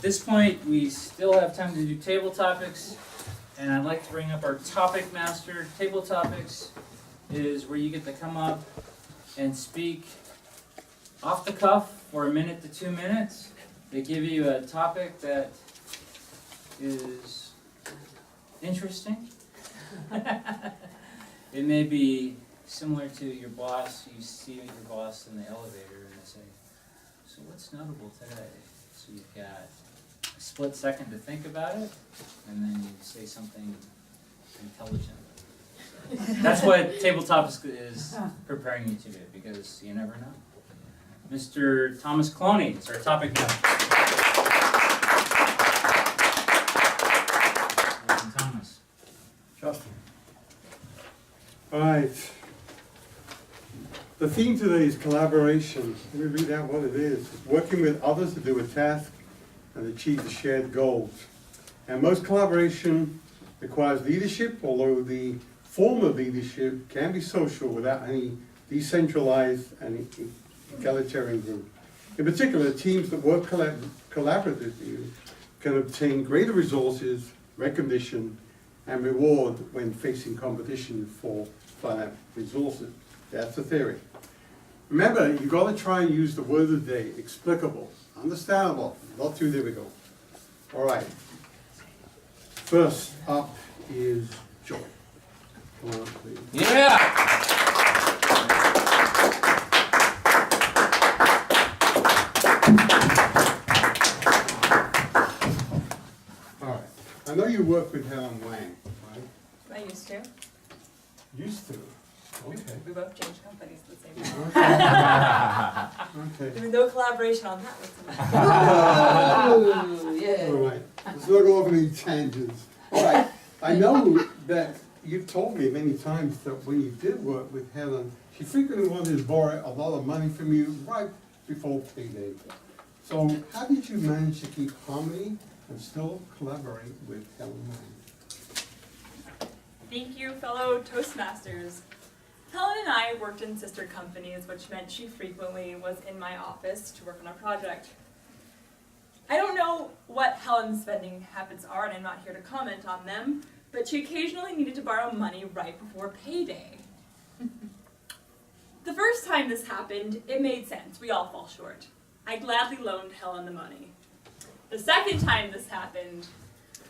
this point, we still have time to do table topics, and I'd like to bring up our topic master. Table topics is where you get to come up and speak off the cuff for 1 minute to 2 minutes. They give you a topic that is interesting. It may be similar to your boss. You see your boss in the elevator and they say, "So what's notable today?" So you've got a split second to think about it, and then you say something intelligent. That's what tabletop is preparing you to do, because you never know. Mr. Thomas Cloney is our topic now. Welcome, Thomas. Justin. All right. The theme today is collaboration. Let me read out what it is. Working with others to do a task and achieve the shared goals. And most collaboration requires leadership, although the form of leadership can be social without any decentralized and egalitarian group. In particular, teams that work collaboratively can obtain greater resources, recognition, and reward when facing competition for finite resources. That's the theory. Remember, you've got to try and use the word of the day, explicable, understandable, not too difficult. All right. First up is joy. Come on, please. Yeah! All right. I know you work with Helen Wang, right? I used to. Used to. Okay. We both changed companies at the same time. Okay. There was no collaboration on that with Oh, yeah. all right. Let's not go off any tangents. All right. I know that you've told me many times that when you did work with Helen, she frequently wanted to borrow a lot of money from you right before payday. So how did you manage to keep harmony and still collaborate with Helen Wang? Thank you, fellow Toastmasters. Helen and I worked in sister companies, which meant she frequently was in my office to work on a project. I don't know what Helen's spending habits are, and I'm not here to comment on them, but she occasionally needed to borrow money right before payday. The first time this happened, it made sense. We all fall short. I gladly loaned Helen the money. The second time this happened,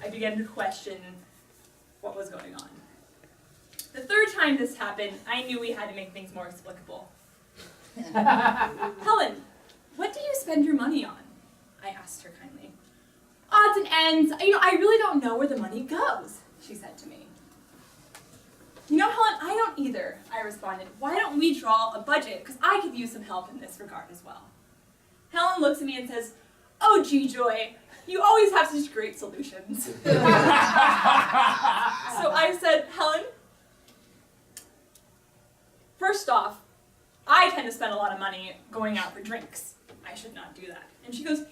I began to question what was going on. The third time this happened, I knew we had to make things more explicable. Helen, what do you spend your money on? I asked her kindly. Odds and ends. I really don't know where the money goes, she said to me. Helen, I don't either, I responded. Why don't we draw a budget? Because I could use some help in this regard as well. Helen looks at me and says, "Oh, gee, Joy, you always have such great solutions." So I said, "Helen, first off, I tend to spend a lot of money going out for drinks. I should not do that." And she goes,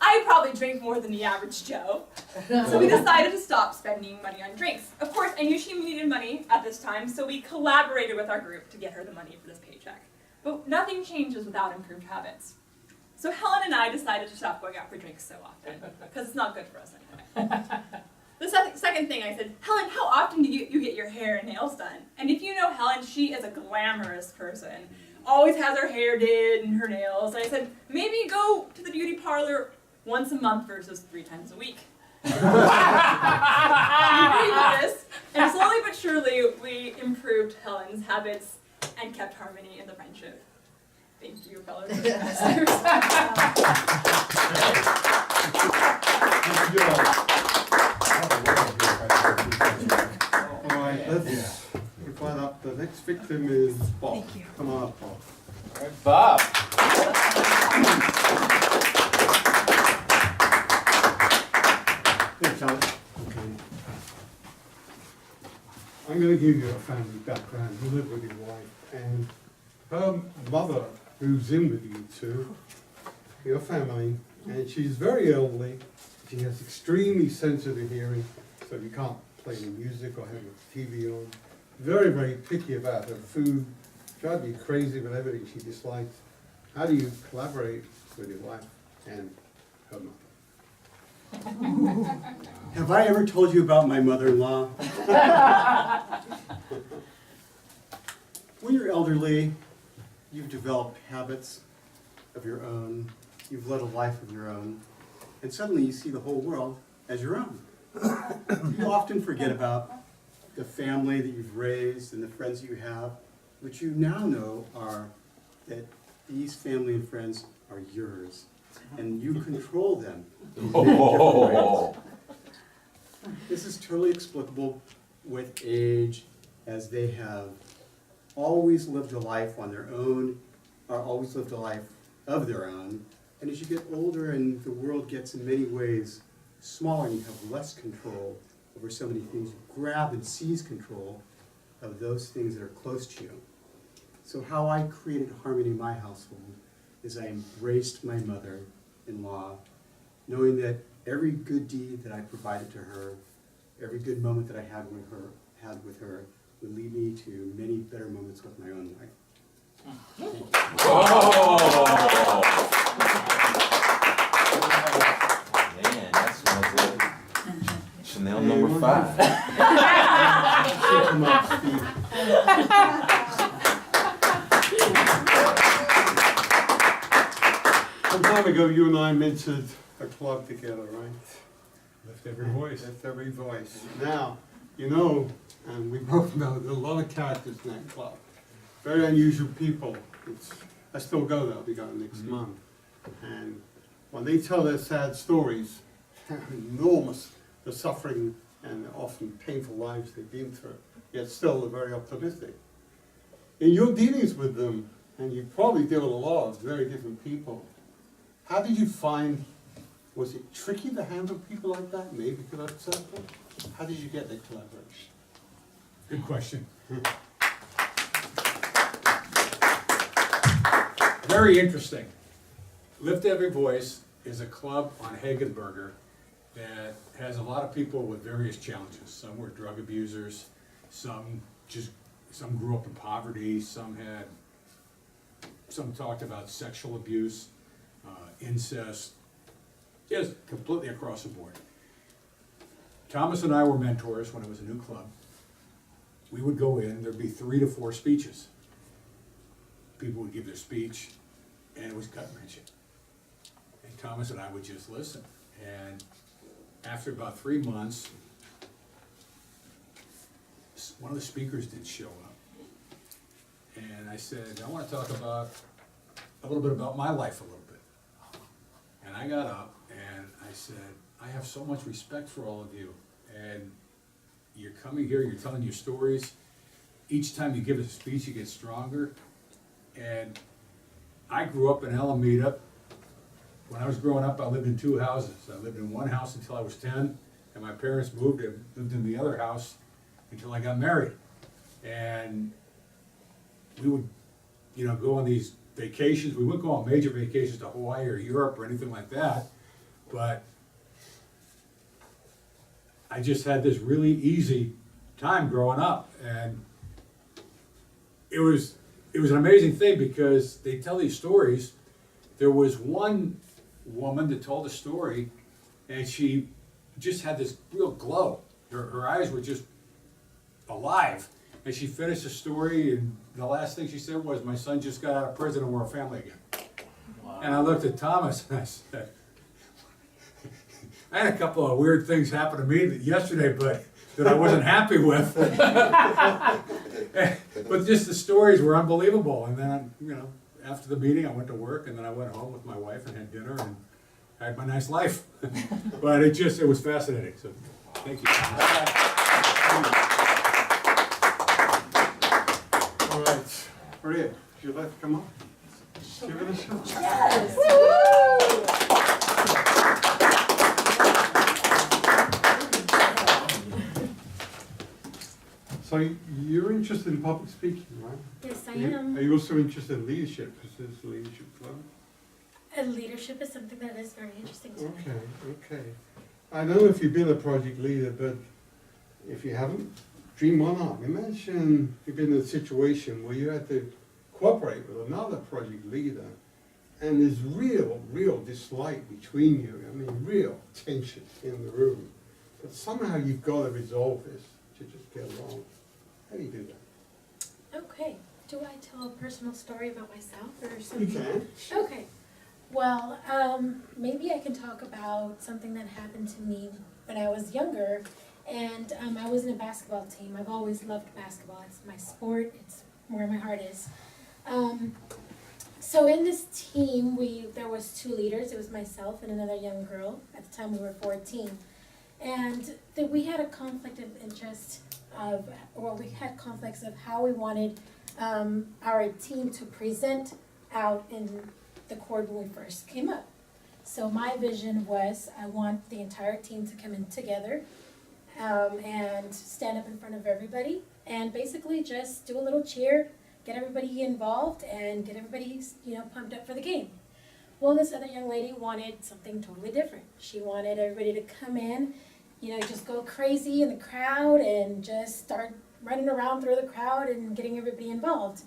"I probably drink more than the average Joe." So we decided to stop spending money on drinks. Of course, I knew she needed money at this time, so we collaborated with our group to get her the money for this paycheck. But nothing changes without improved habits. So Helen and I decided to stop going out for drinks so often, because it's not good for us anyway. The second thing I said, "Helen, how often do you get your hair and nails done?" And if you know Helen, she is a glamorous person. Always has her hair did and her nails. And I said, maybe go to the beauty parlor once a month versus 3 times a week. We agreed with this, and slowly but surely we improved Helen's habits and kept harmony in the friendship. Thank you, fellow Toastmasters. All right, let's divide up. The next victim is Bob. Thank you. Come on up, Bob. All right, Bob. Here, Charlie. Okay. I'm going to give you a family background. You live with your wife, and her mother moves in with you too, your family, and she's very elderly. She has extremely sensitive hearing, so you can't play any music or have a TV on. Very, very picky about her food. Drives you crazy with everything she dislikes. How do you collaborate with your wife and her mother? Have I ever told you about my mother-in-law? When you're elderly, you've developed habits of your own, you've led a life of your own, and suddenly you see the whole world as your own. You often forget about the family that you've raised and the friends that you have, but you now know that these family and friends are yours, and you control them in many different ways. This is totally explicable with age, as they have always lived a life on their own, or always lived a life of their own. And as you get older and the world gets in many ways smaller and you have less control over so many things, you grab and seize control of those things that are close to you. So how I created harmony in my household is I embraced my mother-in-law, knowing that every good deed that I provided to her, every good moment that I had with her would lead me to many better moments with my own life. Thank you. Oh! Man, that's one good. Chanel number 5. Come up, Steve. Some time ago, you and I mentored a club together, right? Lift every voice. Lift every voice. Now, you know, and we both know, there's a lot of characters in that club. Very unusual people. I still go there, I'll be going next month. And when they tell their sad stories, enormous, the suffering and the often painful lives they've been through, yet still they're very optimistic. In your dealings with them, and you probably deal with a lot of very different people, how did you find, was it tricky to handle people like that, maybe good at circle? How did you get the collaboration? Good question. Very interesting. Lift Every Voice is a club on Hagenberger that has a lot of people with various challenges. Some were drug abusers, some grew up in poverty, some talked about sexual abuse, incest, just completely across the board. Thomas and I were mentors when it was a new club. We would go in, there'd be 3 to 4 speeches. People would give their speech, and it was gut-wrenching. And Thomas and I would just listen. And after about 3 months, one of the speakers didn't show up. And I said, I want to talk about a little bit about my life a little bit. And I got up and I said, I have so much respect for all of you. And you're coming here, you're telling your stories. Each time you give a speech, you get stronger. And I grew up in Alameda. When I was growing up, I lived in 2 houses. I lived in one house until I was 10, and my parents moved and lived in the other house until I got married. And we would, go on these vacations. We wouldn't go on major vacations to Hawaii or Europe or anything like that, but I just had this really easy time growing up, and it was an amazing thing because they tell these stories. There was one woman that told a story, and she just had this real glow. Her eyes were just alive, and she finished the story, and the last thing she said was, "My son just got out of prison and we're a family again." Wow. And I looked at Thomas and I said, I had a couple of weird things happen to me yesterday, but that I wasn't happy with. But just the stories were unbelievable. And then, after the meeting, I went to work, and then I went home with my wife and had dinner and had my nice life. But it was fascinating. So, thank you. All right, Maria, would you like to come up? Give it a shot. Yes! So you're interested in public speaking, right? Yes, I am. Are you also interested in leadership? Because there's a leadership club. And leadership is something that is very interesting to me. Okay. I don't know if you've been a project leader, but if you haven't, dream one up. Imagine you've been in a situation where you had to cooperate with another project leader, and there's real dislike between you. I mean, real tension in the room. But somehow you've got to resolve this to just get along. How do you do that? Okay. Do I tell a personal story about myself or something? You can. Okay. Well, maybe I can talk about something that happened to me when I was younger, and I was in a basketball team. I've always loved basketball. It's my sport. It's where my heart is. So in this team, there was 2 leaders. It was myself and another young girl. At the time, we were 14, and we had a conflict of interest we had conflicts of how we wanted our team to present out in the court when we first came up. So my vision was I want the entire team to come in together and stand up in front of everybody and basically just do a little cheer, get everybody involved and get everybody, pumped up for the game. Well, this other young lady wanted something totally different. She wanted everybody to come in, just go crazy in the crowd and just start running around through the crowd and getting everybody involved.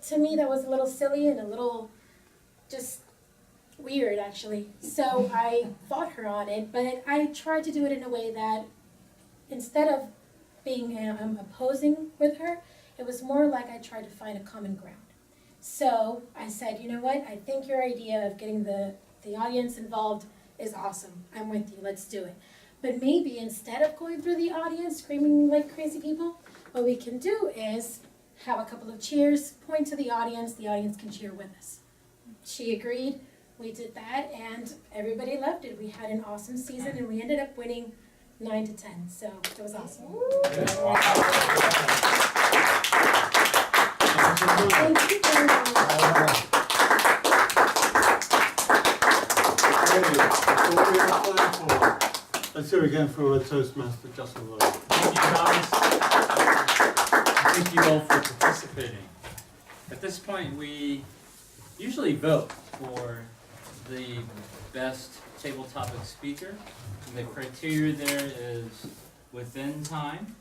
To me, that was a little silly and a little just weird, actually. So I fought her on it, but I tried to do it in a way that instead of being opposing with her, it was more like I tried to find a common ground. So I said, you know what, I think your idea of getting the audience involved is awesome. I'm with you, let's do it. But maybe instead of going through the audience screaming like crazy people, what we can do is have a couple of cheers, point to the audience can cheer with us. She agreed, we did that, and everybody loved it. We had an awesome season, and we ended up winning 9-10, so it was awesome. Thank you very much. Let's hear again from our Toastmaster, Justin Williams. Thank you, Thomas. Thank you all for participating. At this point, we usually vote for the best table topic speaker. And the criteria there is within time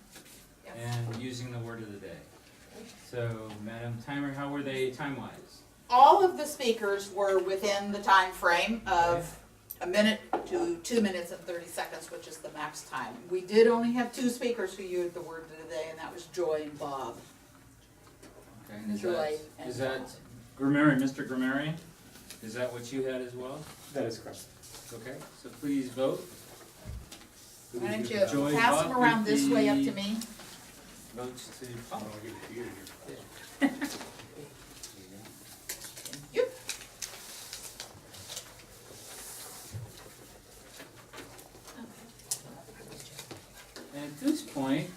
and using the word of the day. So, Madam Timer, how were they time-wise? All of the speakers were within the time frame of a minute to 2 minutes and 30 seconds, which is the max time. We did only have 2 speakers who used the word of the day, and that was Joy and Bob. Okay, and Joy and is that Grammarian, Mr. Grammarian? Is that what you had as well? That is correct. Okay, so please vote. Why don't you Joy, pass them Bob, around give this way up the to me? Votes to I'll Paul. give it to you here. Yep. And at this point,